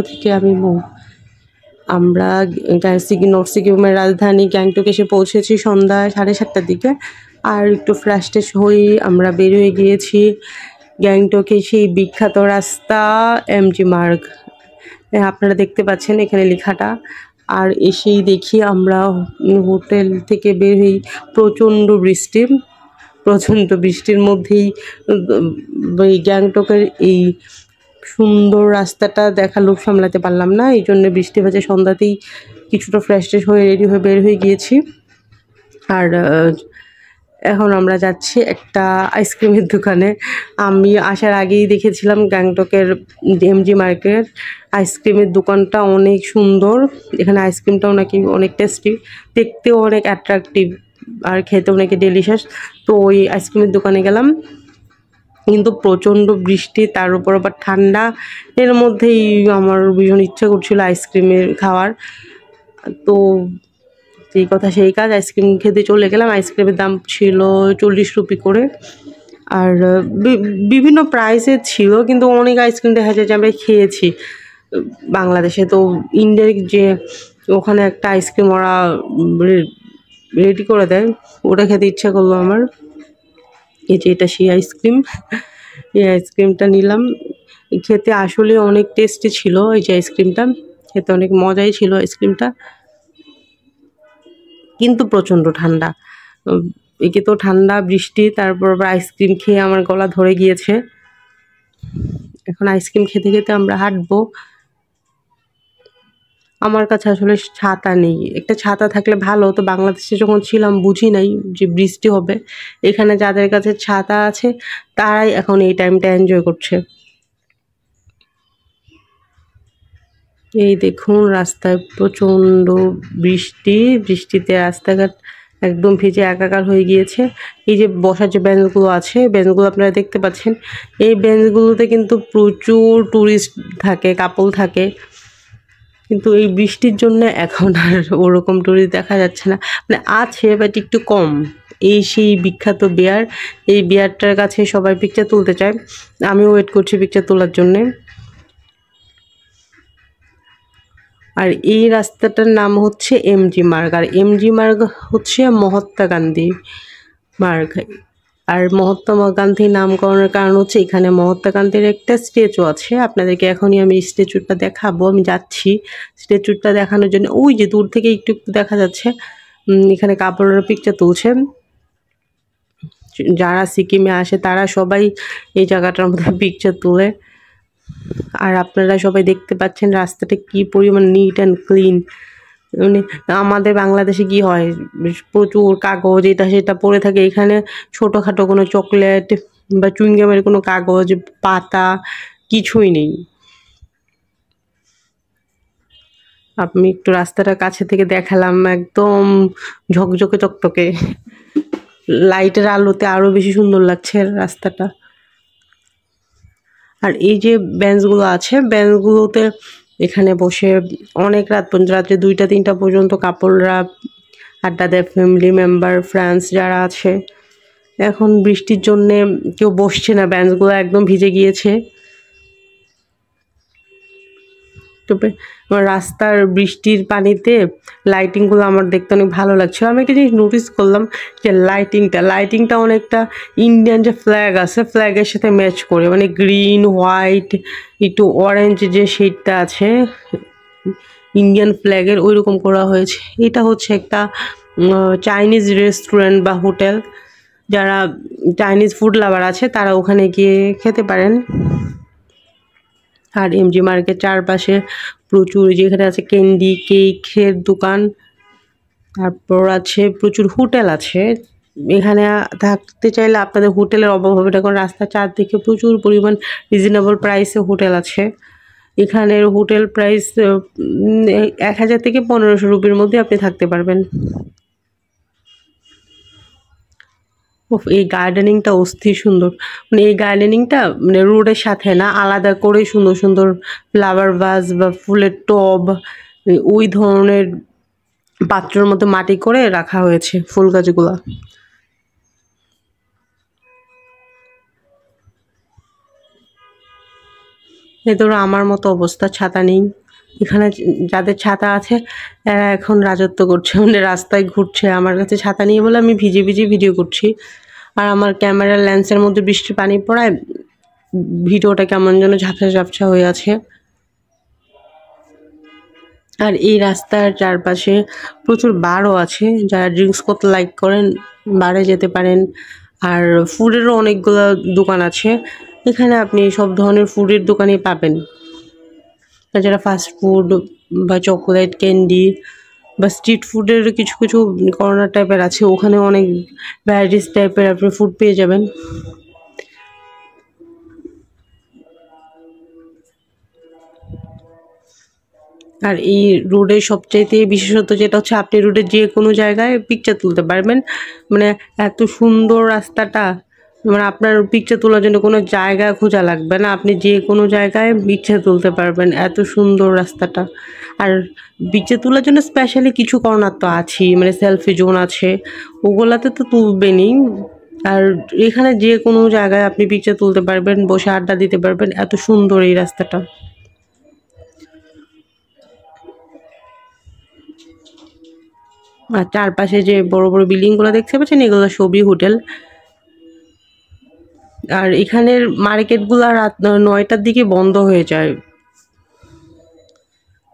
থেকে আমি মৌ। আমরা নর্থ সিকিমের রাজধানী গ্যাংটক এসে পৌঁছেছি সন্ধ্যা 7:30টার দিকে। আর একটু ফ্রেশ ট্রেশ হয়ে আমরা বের হয়ে গিয়েছি গ্যাংটকে সেই বিখ্যাত রাস্তা এমজি মার্গ। আপনারা দেখতে পাচ্ছেন এখানে লেখাটা। আর এসেই দেখি আমরা হোটেল থেকে বের হই, প্রচণ্ড বৃষ্টির মধ্যেই এই গ্যাংটকের এই সুন্দর রাস্তাটা দেখার লোভ সামলাতে পারলাম না। এই জন্য বৃষ্টি ভেজা সন্ধ্যাতেই কিছুটা ফ্রেশ ট্রেশ হয়ে রেডি হয়ে বের হয়ে গিয়েছি। আর এখন আমরা যাচ্ছি একটা আইসক্রিমের দোকানে। আমি আসার আগেই দেখেছিলাম গ্যাংটকের এমজি মার্কের আইসক্রিমের দোকানটা অনেক সুন্দর। এখানে আইসক্রিমটাও নাকি অনেক টেস্টি, দেখতেও অনেক অ্যাট্রাকটিভ আর খেতেও নাকি ডেলিশিয়াস। তো ওই আইসক্রিমের দোকানে গেলাম, কিন্তু প্রচণ্ড বৃষ্টি, তার উপর আবার ঠান্ডা। এর মধ্যেই আমার ভীষণ ইচ্ছা করছিল আইসক্রিমের খাওয়ার। তো যেই কথা সেই কাজ, আইসক্রিম খেতে চলে গেলাম। আইসক্রিমের দাম ছিল 40 রুপি করে। আর বিভিন্ন প্রাইসের ছিল, কিন্তু অনেক আইসক্রিম দেখা যায় যে আমরা খেয়েছি বাংলাদেশে। তো ইন্ডিয়ার যে ওখানে একটা আইসক্রিম ওরা রেডি করে দেয়, ওটা খেতে ইচ্ছা করলো আমার। এই যে এটা সেই আইসক্রিম, এই আইসক্রিমটা নিলাম। খেতে আসলে অনেক টেস্টি ছিল। এই যে আইসক্রিমটা খেতে অনেক মজাই ছিল আইসক্রিমটা, কিন্তু প্রচণ্ড ঠান্ডা। একে তো ঠান্ডা বৃষ্টি, তারপর আবার আইসক্রিম খেয়ে আমার গলা ধরে গিয়েছে। এখন আইসক্রিম খেতে খেতে আমরা হাঁটবো। আমার কাছে আসলে ছাতা নেই। একটা ছাতা থাকলে ভালো হতো। বাংলাদেশে যখন ছিলাম বুঝি নাই যে বৃষ্টি হবে। এখানে যাদের কাছে ছাতা আছে তারাই এখন এই টাইমটা এনজয় করছে। এই দেখুন রাস্তায় প্রচণ্ড বৃষ্টিতে রাস্তাঘাট একদম ভিজে একাকার হয়ে গিয়েছে। এই যে বসার যে বেঞ্চগুলো আছে, বেঞ্চগুলো আপনারা দেখতে পাচ্ছেন, এই বেঞ্চগুলোতে কিন্তু প্রচুর টুরিস্ট থাকে, কাপল থাকে। কিন্তু এই বৃষ্টির জন্য এখন আর ওরকম টুরিস্ট দেখা যাচ্ছে না, মানে আছে বাট একটু কম। এই সেই বিখ্যাত বিয়ার, এই বিয়ারটার কাছে সবাই পিকচার তুলতে চায়। আমিও ওয়েট করছি পিকচার তোলার জন্যে। আর এই রাস্তাটার নাম হচ্ছে এমজি মার্গ। আর এমজি মার্গ হচ্ছে মহাত্মা গান্ধী মার্গ। আর মহাত্মা গান্ধী নামকরণের কারণ হচ্ছে এখানে মহাত্মা গান্ধীর একটা স্ট্যাচু আছে। আপনাদেরকে এখনই আমি স্ট্যাচুটা দেখাবো। আমি যাচ্ছি স্ট্যাচুটা দেখানোর জন্য। ওই যে দূর থেকে একটু দেখা যাচ্ছে এখানে কাপড়ের পিকচার তুলছে। যারা সিকিমে আসে তারা সবাই এই জায়গাটার মধ্যে পিকচার তোলে। আর আপনারা সবাই দেখতে পাচ্ছেন রাস্তাটা কি পরিমাণ নিট অ্যান্ড ক্লিন। মানে আমাদের বাংলাদেশে কি হয়, প্রচুর কাগজ এটা সেটা পড়ে থাকে। এখানে ছোটোখাটো কোনো চকলেট বা চুইংগামের কোনো কাগজ পাতা কিছুই নেই। আমি একটু রাস্তাটা কাছে থেকে দেখালাম, একদম ঝকঝকে চকটকে, লাইটের আলোতে আরও বেশি সুন্দর লাগছে রাস্তাটা। আর এই যে বেঞ্চগুলো আছে, বেঞ্চগুলোতে এখানে বসে অনেক রাত পর্যন্ত, রাত্রে 2টা-3টা পর্যন্ত কাপড়রা আড্ডা দেয়, ফ্যামিলি মেম্বার ফ্রেন্ডস যারা আছে। এখন বৃষ্টির জন্যে কেউ বসছে না, বেঞ্চগুলো একদম ভিজে গিয়েছে। তবে রাস্তার বৃষ্টির পানিতে লাইটিংগুলো আমার দেখতে অনেক ভালো লাগছিল। আমি একটা জিনিস নোটিস করলাম যে লাইটিংটা অনেকটা ইন্ডিয়ান যে ফ্ল্যাগ আছে ফ্ল্যাগের সাথে ম্যাচ করে, মানে গ্রিন হোয়াইট একটু অরেঞ্জ যে শেডটা আছে ইন্ডিয়ান ফ্ল্যাগের ওই রকম করা হয়েছে। এটা হচ্ছে একটা চাইনিজ রেস্টুরেন্ট বা হোটেল। যারা চাইনিজ ফুড লাভার আছে তারা ওখানে গিয়ে খেতে পারেন। আর এমজি মার্কের চারপাশে প্রচুর, যেখানে আছে ক্যান্ডি কেকের দোকান, তারপর আছে প্রচুর হোটেল আছে। এখানে থাকতে চাইলে আপনাদের হোটেলের অভাব হবে না, কারণ রাস্তার চারদিকে প্রচুর পরিমাণ রিজনেবল প্রাইসে হোটেল আছে। এখানের হোটেল প্রাইস 1000 থেকে 1500 রুপির মধ্যে আপনি থাকতে পারবেন। এই গার্ডেনিংটা অস্থির সুন্দর। মানে এই গার্ডেনিংটা মানে রোডের সাথে না, আলাদা করে সুন্দর সুন্দর ফ্লাওয়ার ভাস বা ফুলের টব ওই ধরনের পাত্রের মধ্যে মাটি করে রাখা হয়েছে ফুল গাছগুলা। এই ধরো আমার মতো অবস্থা, ছাতা নেই। এখানে যাদের ছাতা আছে এরা এখন রাজত্ব করছে, মানে রাস্তায় ঘুরছে। আমার কাছে ছাতা নেই বলে আমি ভিজে ভিজে ভিডিও করছি। আর আমার ক্যামেরার লেন্সের মধ্যে বৃষ্টির পানি পড়ায় ভিডিওটা কেমন যেন ঝাপসা ঝাপসা হয়ে আছে। আর এই রাস্তার চারপাশে প্রচুর বারও আছে, যারা ড্রিঙ্কস করতে লাইক করেন বারে যেতে পারেন। আর ফুডেরও অনেকগুলো দোকান আছে, এখানে আপনি সব ধরনের ফুডের দোকানই পাবেন। যারা ফাস্ট ফুড বা চকলেট ক্যান্ডি বা স্ট্রিট ফুডের কিছু কিছু কর্নার টাইপের আছে, ওখানে অনেক ভ্যারাইটিস টাইপের আপনি ফুড পেয়ে যাবেন। আর এই রোডের সবচাইতে বিশেষত যেটা হচ্ছে, আপনি রোডের যে কোনো জায়গায় পিকচার তুলতে পারবেন। মানে এত সুন্দর রাস্তাটা, মানে আপনার পিকচার তোলার জন্য কোনো জায়গা খোঁজা লাগবে না, আপনি যে কোনো জায়গায় পিকচার তুলতে পারবেন, এত সুন্দর রাস্তাটা। আর পিকচার তোলার জন্য স্পেশালি কিছু কর্নার তো আছেই, মানে সেলফি জোন আছে, ওগুলাতে তো তুলবেনই। আর এখানে যে কোনো জায়গায় আপনি পিকচার তুলতে পারবেন, বসে আড্ডা দিতে পারবেন, এত সুন্দর এই রাস্তাটা। আর চারপাশে যে বড় বড় বিল্ডিংগুলো দেখতে পাচ্ছেন, এগুলো সবই হোটেল। আর এখানের মার্কেটগুলো রাত 9টার দিকে বন্ধ হয়ে যায়।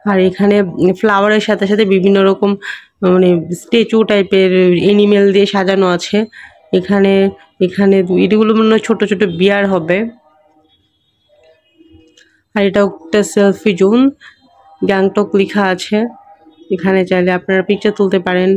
আর এখানে ফ্লাওয়ারের সাথে সাথে বিভিন্ন রকম মানে স্ট্যাচু টাইপের এনিমেল দিয়ে সাজানো আছে। এখানে এখানে এগুলো মনে হয় ছোট ছোট বিয়ার হবে। আর এটা একটা সেলফি জোন, গ্যাংটক লেখা আছে। এখানে চাইলে আপনারা পিকচার তুলতে পারেন।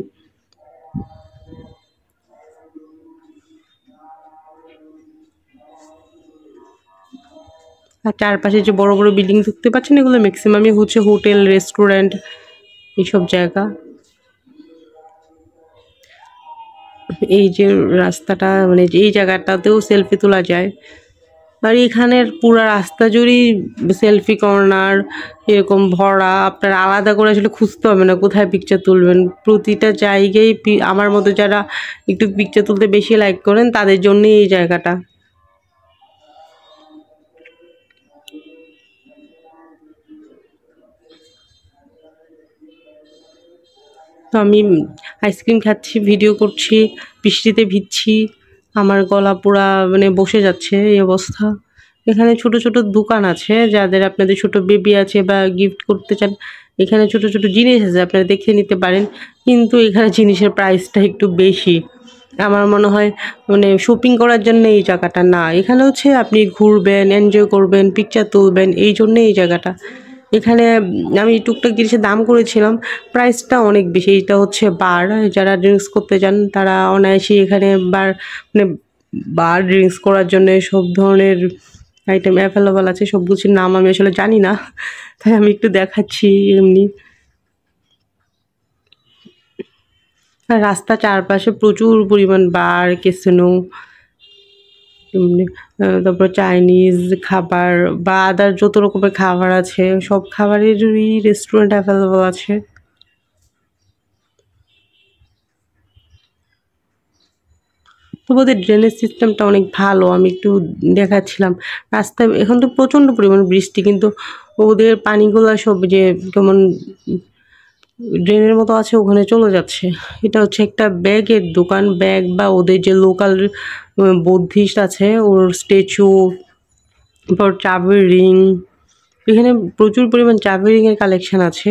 আর চারপাশে যে বড় বড় বিল্ডিং দেখতে পাচ্ছেন, এগুলো ম্যাক্সিমামই হচ্ছে হোটেল, রেস্টুরেন্ট, এইসব জায়গা। এই যে রাস্তাটা, মানে এই জায়গাটাতেও সেলফি তোলা যায়। আর এখানের পুরা রাস্তা জুড়েই সেলফি কর্নার এরকম ভরা, আপনার আলাদা করে আসলে খুঁজতে হবে না কোথায় পিকচার তুলবেন। প্রতিটা জায়গায় আমার মতো যারা একটু পিকচার তুলতে বেশি লাইক করেন তাদের জন্যই এই জায়গাটা। তো আমি আইসক্রিম খাচ্ছি, ভিডিও করছি, বৃষ্টিতে ভিজছি, আমার গলা পুরা মানে বসে যাচ্ছে এই অবস্থা। এখানে ছোট ছোট দোকান আছে, যাদের আপনাদের ছোট বেবি আছে বা গিফট করতে চান, এখানে ছোট ছোট জিনিস আছে, আপনারা দেখে নিতে পারেন। কিন্তু এখানে জিনিসের প্রাইসটা একটু বেশি। আমার মনে হয় মানে শপিং করার জন্য এই জায়গাটা না, এখানে হচ্ছে আপনি ঘুরবেন, এনজয় করবেন, পিকচার তুলবেন, এই জন্য এই জায়গাটা। এখানে আমি টুকটাক জিনিসের দাম করেছিলাম, প্রাইসটা অনেক বেশি। এটা হচ্ছে বার, যারা ড্রিঙ্কস করতে চান তারা অনায়াসেই এখানে মানে বার ড্রিঙ্কস করার জন্য সব ধরনের আইটেম অ্যাভেলেবল আছে। সব কিছুর নাম আমি আসলে জানি না, তাই আমি একটু দেখাচ্ছি এমনি। আর রাস্তা চারপাশে প্রচুর পরিমাণ বার, ক্যাসিনো, এমনি তারপর চাইনিজ খাবার বা আদার যত রকমের খাবার আছে, সব খাবারেরই রেস্টুরেন্ট অ্যাভেলেবল আছে। তো ওদের ড্রেনেজ সিস্টেমটা অনেক ভালো, আমি একটু দেখাচ্ছিলাম। রাস্তায় এখন তো প্রচণ্ড পরিমাণ বৃষ্টি, কিন্তু ওদের পানিগুলো সব যে কেমন ড্রেনের মতো আছে ওখানে চলে যাচ্ছে। এটা হচ্ছে একটা ব্যাগের দোকান, ব্যাগ বা ওদের যে লোকাল বুদ্ধিস্ট আছে ওর স্ট্যাচু, তারপর চাবির রিং, এখানে প্রচুর পরিমাণ চাবির রিংয়ের কালেকশন আছে।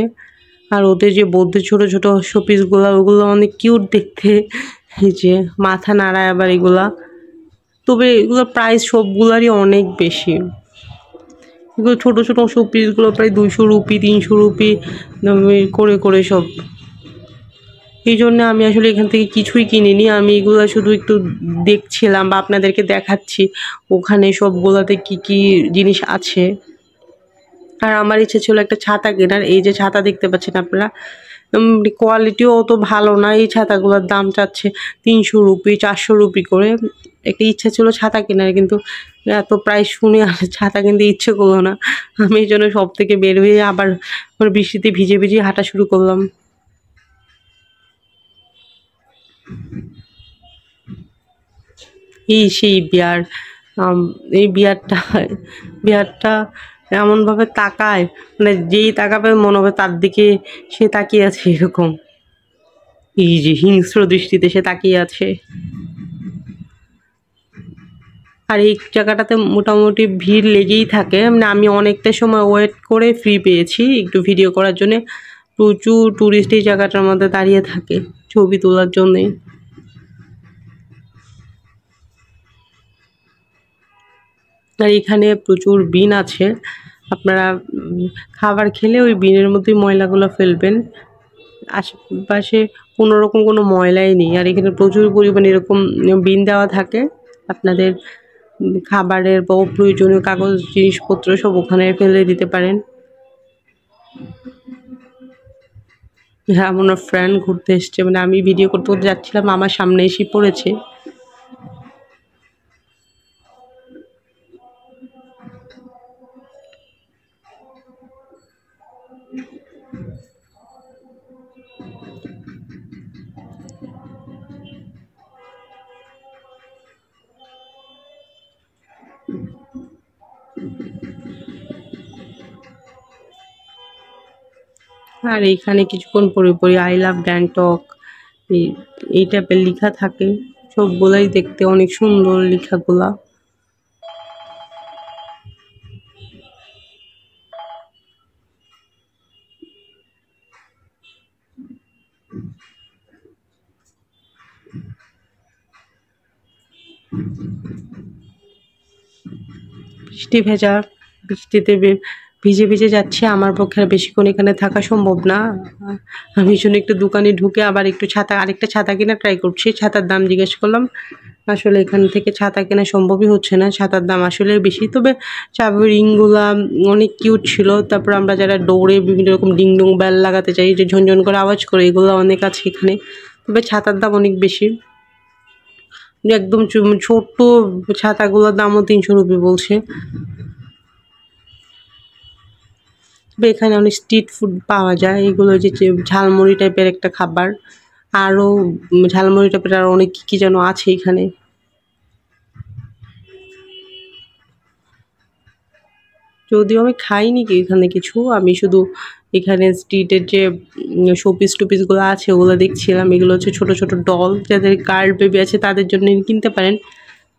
আর ওদের যে বৌদ্ধ ছোট ছোট শোপিসগুলো, ওগুলো অনেক কিউট দেখতে। এই যে মাথা নাড়ায় আবার এগুলা, তবে এগুলোর প্রাইস সবগুলারই অনেক বেশি। এগুলো ছোটো ছোটো শোপিসগুলো প্রায় 200 রুপি 300 রুপি করে করে সব। এই জন্য আমি আসলে এখান থেকে কিছুই কিনিনি, আমি এগুলো শুধু একটু দেখছিলাম বা আপনাদেরকে দেখাচ্ছি ওখানে সবগুলোতে কি কি জিনিস আছে। আর আমার ইচ্ছে ছিল একটা ছাতা কেনার। এই যে ছাতা দেখতে পাচ্ছেন আপনারা, কোয়ালিটিও অত ভালো না। এই ছাতাগুলোর দাম চাচ্ছে 300 রুপি 400 রুপি করে। একটা ইচ্ছা ছিল ছাতা কেনার, কিন্তু এত প্রাইস শুনে আর ছাতা কিনতে ইচ্ছে করলো না। আমি এই জন্য সব থেকে বের হয়ে আবার বৃষ্টিতে ভিজে ভিজে হাঁটা শুরু করলাম। এই সেই বিয়ার, এই বিয়ারটা এমনভাবে তাকায়, মানে যেই তাকাবে মনে হবে তার দিকে সে তাকিয়ে আছে এরকম, এই যে হিংস্র দৃষ্টিতে সে তাকিয়ে আছে। আর এই জায়গাটাতে মোটামুটি ভিড় লেগেই থাকে, মানে আমি অনেকটা সময় ওয়েট করে ফ্রি পেয়েছি একটু ভিডিও করার জন্য। প্রচুর টুরিস্ট এই জায়গাটার মধ্যে দাঁড়িয়ে থাকে ছবি তোলার জন্যে। আর এখানে প্রচুর বিন আছে, আপনারা খাবার খেলে ওই বিনের মধ্যেই ময়লাগুলো ফেলবেন। আশেপাশে কোনো রকম কোনো ময়লাই নেই। আর এখানে প্রচুর পরিমাণে এরকম বিন দেওয়া থাকে, আপনাদের খাবারের বা প্রয়োজনীয় কাগজ জিনিসপত্র সব ওখানে ফেলে দিতে পারেন। হ্যাঁ, আমার ফ্রেন্ড ঘুরতে এসছে, মানে আমি ভিডিও করতে করতে যাচ্ছিলাম, আমার সামনে এসে পড়েছে। আর এইখানে কিছুক্ষণ পরে পরে আই লাভ গ্যাংটক এই টাইপের লেখা থাকে, সবগুলাই দেখতে অনেক সুন্দর লেখাগুলা। বৃষ্টি ভেজা, বৃষ্টিতে ভিজে ভিজে যাচ্ছে, আমার পক্ষে আর বেশিক্ষণ এখানে থাকা সম্ভব না। আমি জন্য একটু দোকানে ঢুকে আবার একটু আরেকটা ছাতা কেনা ট্রাই করছি। ছাতার দাম জিজ্ঞেস করলাম, আসলে এখান থেকে ছাতা কেনা সম্ভবই হচ্ছে না, ছাতার দাম আসলে বেশি। তবে চাবি রিংগুলা অনেক কিউট ছিল। তারপর আমরা যারা দৌড়ে বিভিন্ন রকম ডিং ডং বেল লাগাতে চাই, যে ঝনঝন করে আওয়াজ করে, এগুলো অনেক আছে এখানে। তবে ছাতার দাম অনেক বেশি, একদম ছোট্ট ছাতাগুলোর দামও 300 রুপি বলছে। এখানে অনেক স্ট্রিট ফুড পাওয়া যায়, এগুলো যে ঝালমুড়ি টাইপের একটা খাবার, আরও ঝালমুড়ি টাইপের আরও অনেক কী যেন আছে এখানে। যদিও আমি খাইনি কি এখানে কিছু, আমি শুধু এখানে স্ট্রিটের যে শোপিস টুপিসগুলো আছে ওগুলো দেখছিলাম। এগুলো হচ্ছে ছোট ছোট ডল, যাদের গার্ল বেবি আছে তাদের জন্য কিনতে পারেন।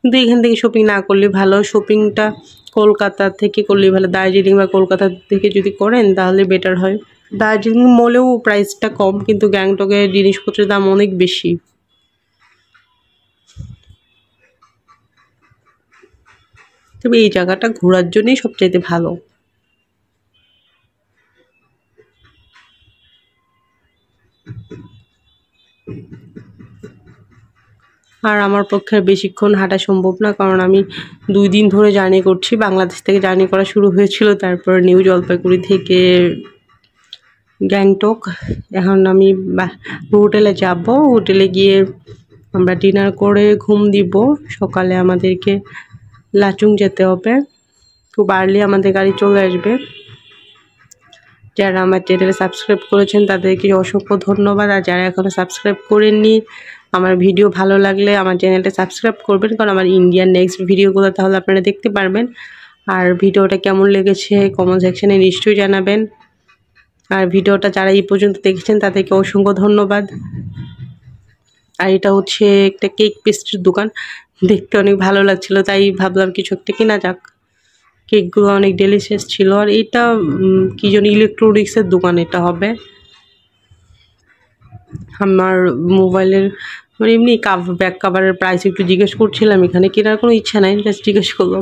কিন্তু এখান থেকে শপিং না করলে ভালো, শপিংটা কলকাতা থেকে করলে ভালো। দার্জিলিং বা কলকাতা থেকে যদি করেন তাহলে বেটার হয়। দার্জিলিং মলেও প্রাইসটা কম, কিন্তু গ্যাংটকের জিনিসপত্রের দাম অনেক বেশি। তবে এই জায়গাটা ঘোরার জন্যই সবচাইতে ভালো। আর আমার পক্ষে বেশিক্ষণ হাঁটা সম্ভব না, কারণ আমি 2 দিন ধরে জার্নি করছি। বাংলাদেশ থেকে জার্নি করা শুরু হয়েছিল, তারপর নিউ জলপাইগুড়ি থেকে গ্যাংটক। এখন আমি হোটেলে যাব, হোটেলে গিয়ে আমরা ডিনার করে ঘুম দিব। সকালে আমাদেরকে লাচুং যেতে হবে, খুব আর্লি আমাদের গাড়ি চলে আসবে। যারা আমার চ্যানেলে সাবস্ক্রাইব করেছেন তাদেরকে অসংখ্য ধন্যবাদ। আর যারা এখনও সাবস্ক্রাইব করেননি, আমার ভিডিও ভালো লাগলে আমার চ্যানেলটা সাবস্ক্রাইব করবেন, কারণ আমার ইন্ডিয়ান নেক্সট ভিডিওগুলো তাহলে আপনারা দেখতে পারবেন। আর ভিডিওটা কেমন লেগেছে কমেন্ট সেকশানে নিশ্চয়ই জানাবেন। আর ভিডিওটা যারা এই পর্যন্ত দেখেছেন তাদেরকে অসংখ্য ধন্যবাদ। আর এটা হচ্ছে একটা কেক পেস্ট্রির দোকান, দেখতে অনেক ভালো লাগছিল, তাই ভাবলাম কিছু একটা কেনা যাক। কেকগুলো অনেক ডেলিশিয়াস ছিল। আর এটা কি যেন ইলেকট্রনিক্সের দোকান এটা হবে। আমার মোবাইলের মানে এমনি ব্যাক কাভারের প্রাইস একটু জিজ্ঞেস করছিলাম, এখানে কেনার কোনো ইচ্ছা নাই, জাস্ট জিজ্ঞেস করলাম।